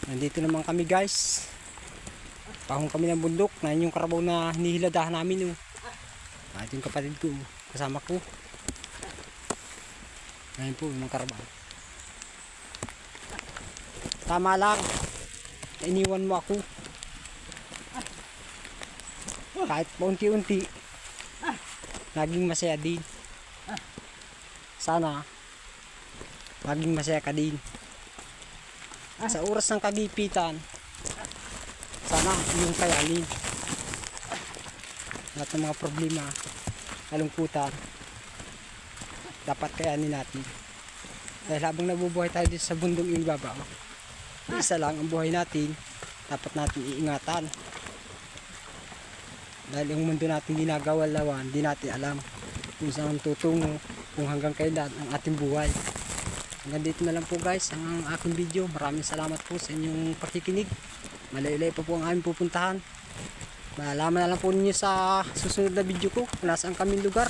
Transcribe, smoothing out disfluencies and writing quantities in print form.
Nandito naman kami guys. Pahong kami ng bundok. Ngayon yung karabaw na hinihiladahan namin. Oh. Ito yung kapatid ko. Kasama ko. Ngayon po yung karabaw. Tama lang. Iniwan mo ako. Kahit paunti-unti. Naging masaya din. Sana. Maging masaya ka din. Sa oras ng kagipitan. Sana yung kayanin. Lahat ng mga problema, kalungkutan, dapat kayanin natin. Dahil habang nabubuhay tayo dito sa bundok yung ibabaw, isa lang ang buhay natin, dapat natin iingatan. Dahil yung mundo natin ginagawa-lawan, di natin alam kung saan tutungo, kung hanggang kailan ang ating buhay. Hanggang dito na lang po guys ang aking video. Maraming salamat po sa inyong pakikinig. Malayo-layo pa po ang aming pupuntahan. Malaman na lang po ninyo sa susunod na video ko kung nasaan kaming lugar.